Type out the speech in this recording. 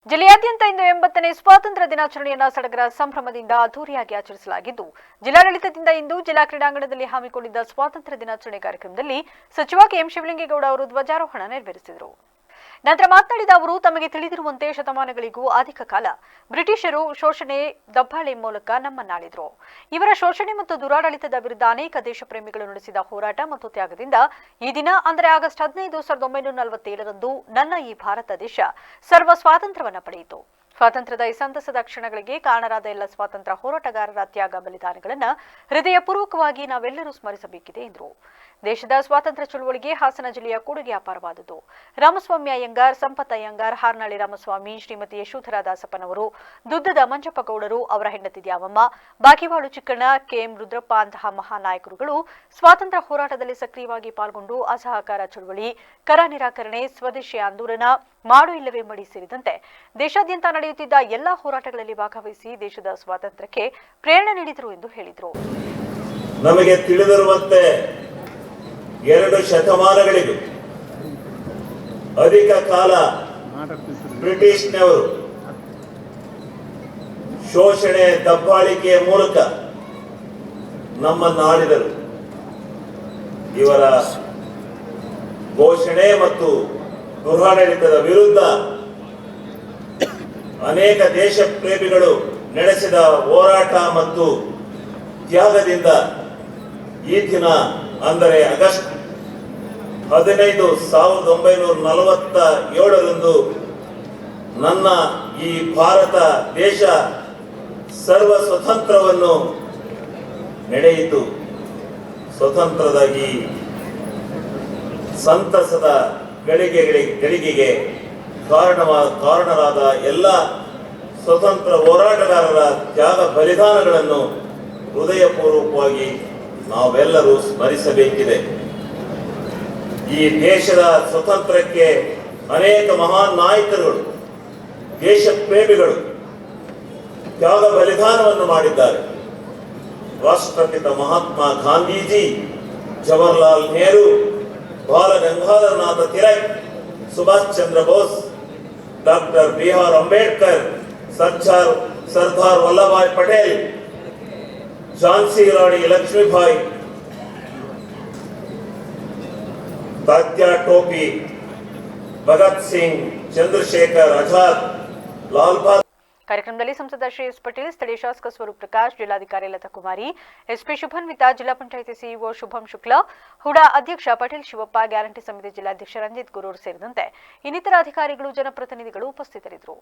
ಜಿಲ್ಲೆಯಾದ್ಯಂತ ಇಂದು 80ನೇ ಸ್ವಾತಂತ್ರ್ಯ ದಿನಾಚರಣೆಯನ್ನು ಸಡಗರ ಸಂಭ್ರಮದಿಂದ ಅದ್ದೂರಿಯಾಗಿ ಆಚರಿಸಲಾಗಿದ್ದು, ಜಿಲ್ಲಾಡಳಿತದಿಂದ ಇಂದು ಜಿಲ್ಲಾ ಕ್ರೀಡಾಂಗಣದಲ್ಲಿ ಹಮ್ಮಿಕೊಂಡಿದ್ದ ಸ್ವಾತಂತ್ರ್ಯ ದಿನಾಚರಣೆ ಕಾರ್ಯಕ್ರಮದಲ್ಲಿ ಸಚಿವ ಕೆಎಂ ಶಿವಲಿಂಗೇಗೌಡ ಅವರು ಧ್ವಜಾರೋಹಣ ನೆರವೇರಿಸಿದರು. ನಂತರ ಮಾತನಾಡಿದ ಅವರು, ತಮಗೆ ತಿಳಿದಿರುವಂತೆ ಶತಮಾನಗಳಿಗೂ ಅಧಿಕ ಕಾಲ ಬ್ರಿಟಿಷರು ಶೋಷಣೆ, ದಬ್ಬಾಳಿ ಮೂಲಕ ನಮ್ಮನ್ನಾಳಿದ್ರು. ಇವರ ಶೋಷಣೆ ಮತ್ತು ದುರಾಡಳಿತದ ವಿರುದ್ಧ ಅನೇಕ ದೇಶಪ್ರೇಮಿಗಳು ನಡೆಸಿದ ಹೋರಾಟ ಮತ್ತು ತ್ಯಾಗದಿಂದ ಈ ದಿನ ಅಂದರೆ ಆಗಸ್ಟ್ 15, 1947ರಂದು ನನ್ನ ಈ ಭಾರತ ದೇಶ ಸರ್ವ ಸ್ವಾತಂತ್ರ್ಯವನ್ನು ಪಡೆಯಿತು. ಸ್ವಾತಂತ್ರ್ಯದ ಈ ಸಂತಸದ ಕ್ಷಣಗಳಿಗೆ ಕಾರಣರಾದ ಎಲ್ಲ ಸ್ವಾತಂತ್ರ್ಯ ಹೋರಾಟಗಾರರ ತ್ಯಾಗ ಬಲಿದಾನಗಳನ್ನು ಹೃದಯಪೂರ್ವಕವಾಗಿ ನಾವೆಲ್ಲರೂ ಸ್ಮರಿಸಬೇಕಿದೆ ಎಂದರು. ದೇಶದ ಸ್ವಾತಂತ್ರ್ಯ ಚಳುವಳಿಗೆ ಹಾಸನ ಜಿಲ್ಲೆಯ ಕೊಡುಗೆ ಅಪಾರವಾದುದು. ರಾಮಸ್ವಾಮಿ ಅಯ್ಯಂಗಾರ್, ಸಂಪತ್ ಅಯ್ಯಂಗಾರ್, ಹಾರ್ನಳ್ಳಿ ರಾಮಸ್ವಾಮಿ, ಶ್ರೀಮತಿ ಯಶೋಧರ ದಾಸಪ್ಪನವರು, ದುದ್ದದ ಮಂಜಪ್ಪ ಗೌಡರು, ಅವರ ಹೆಂಡತಿ ದ್ಯಾವಮ್ಮ, ಬಾಗಿವಾಳು ಚಿಕ್ಕಣ್ಣ, ಕೆಎಂ ರುದ್ರಪ್ಪ ಅಂತಹ ಮಹಾನಾಯಕರುಗಳು ಸ್ವಾತಂತ್ರ್ಯ ಹೋರಾಟದಲ್ಲಿ ಸಕ್ರಿಯವಾಗಿ ಪಾಲ್ಗೊಂಡು ಅಸಹಕಾರ ಚಳುವಳಿ, ಕರ ನಿರಾಕರಣೆ, ಸ್ವದೇಶಿ ಆಂದೋಲನ, ಮಾಡು ಇಲ್ಲವೇ ಮಡಿ ಸೇರಿದಂತೆ ದೇಶಾದ್ಯಂತ ನಡೆಯುತ್ತಿದ್ದ ಎಲ್ಲಾ ಹೋರಾಟಗಳಲ್ಲಿ ಭಾಗವಹಿಸಿ ದೇಶದ ಸ್ವಾತಂತ್ರ್ಯಕ್ಕೆ ಪ್ರೇರಣೆ ನೀಡಿದರು ಎಂದು ಹೇಳಿದರು. ನಮಗೆ ತಿಳಿದಿರುವಂತೆ 2 ಶತಮಾನಗಳಿಗೂ ಅಧಿಕ ಕಾಲ ಬ್ರಿಟಿಷ್ನವರು ಶೋಷಣೆ, ದಬ್ಬಾಳಿಕೆಯ ಮೂಲಕ ನಮ್ಮನ್ನಾಳಿದರು. ಇವರ ಘೋಷಣೆ ಮತ್ತು ದುರಾಡಳಿತದ ವಿರುದ್ಧ ಅನೇಕ ದೇಶ ಪ್ರೇಮಿಗಳು ನಡೆಸಿದ ಹೋರಾಟ ಮತ್ತು ತ್ಯಾಗದಿಂದ ಈ ದಿನ ಅಂದರೆ ಆಗಸ್ಟ್ 15, 1947ರಂದು ನನ್ನ ಈ ಭಾರತ ದೇಶ ಸರ್ವ ಸ್ವತಂತ್ರವನ್ನು ನಡೆಯಿತು. ಸ್ವತಂತ್ರದ ಈ ಸಂತಸದ ಗಳಿಗೆಗೆ ಕಾರಣರಾದ ಎಲ್ಲ ಸ್ವತಂತ್ರ ಹೋರಾಟಗಾರರ ತ್ಯಾಗ ಬಲಿದಾನಗಳನ್ನು ಹೃದಯಪೂರ್ವಕವಾಗಿ ನಾವೆಲ್ಲರೂ ಸ್ಮರಿಸಬೇಕಿದೆ. ಈ ದೇಶದ ಸ್ವತಂತ್ರಕ್ಕೆ ಅನೇಕ ಮಹಾನ್ ನಾಯಕರುಗಳು, ದೇಶ ಪ್ರೇಮಿಗಳು ತ್ಯಾಗ ಬಲಿದಾನವನ್ನು ಮಾಡಿದ್ದಾರೆ. ರಾಷ್ಟ್ರಪಿತ ಮಹಾತ್ಮ ಗಾಂಧೀಜಿ, ಜವಾಹರ್ಲಾಲ್ ನೆಹರು, ಬಾಲ ಗಂಗಾಧರನಾಥ ತಿಲಕ್, ಸುಭಾಷ್ ಚಂದ್ರ ಬೋಸ್, ಡಾಕ್ಟರ್ ಬಿ.ಆರ್. ಅಂಬೇಡ್ಕರ್, ಸರ್ದಾರ್ ವಲ್ಲಭಭಾಯ್ ಪಟೇಲ್, ಝಾನ್ಸಿ ರಾಣಿ ಲಕ್ಷ್ಮೀಬಾಯಿ, ತಾತ್ಯಾ ಟೋಪಿ, ಭಗತ್ ಸಿಂಗ್, ಚಂದ್ರಶೇಖರ್ ಆಜಾದ್, ಲಾಲ್ ಬಹದ್ದೂರ್. ಕಾರ್ಯಕ್ರಮದಲ್ಲಿ ಸಂಸದ ಶ್ರೇಯಸ್ ಪಟೇಲ್, ಸ್ಥಳೀಯ ಶಾಸಕ ಸ್ವರೂಪ್ ಪ್ರಕಾಶ್, ಜಿಲ್ಲಾಧಿಕಾರಿ ಲತಾ ಕುಮಾರಿ, ಎಸ್ಪಿ ಶುಭನ್ವಿತಾ, ಜಿಲ್ಲಾ ಪಂಚಾಯಿತಿ ಸಿಇಒ ಶುಭಂ ಶುಕ್ಲಾ, ಹುಡಾ ಅಧ್ಯಕ್ಷ ಪಟೇಲ್ ಶಿವಪ್ಪ, ಗ್ಯಾರಂಟಿ ಸಮಿತಿ ಜಿಲ್ಲಾಧ್ಯಕ್ಷ ರಂಜಿತ್ ಗುರೂರ್ ಸೇರಿದಂತೆ ಇನ್ನಿತರ ಅಧಿಕಾರಿಗಳು, ಜನಪ್ರತಿನಿಧಿಗಳು ಉಪಸ್ಥಿತರಿದ್ದರು.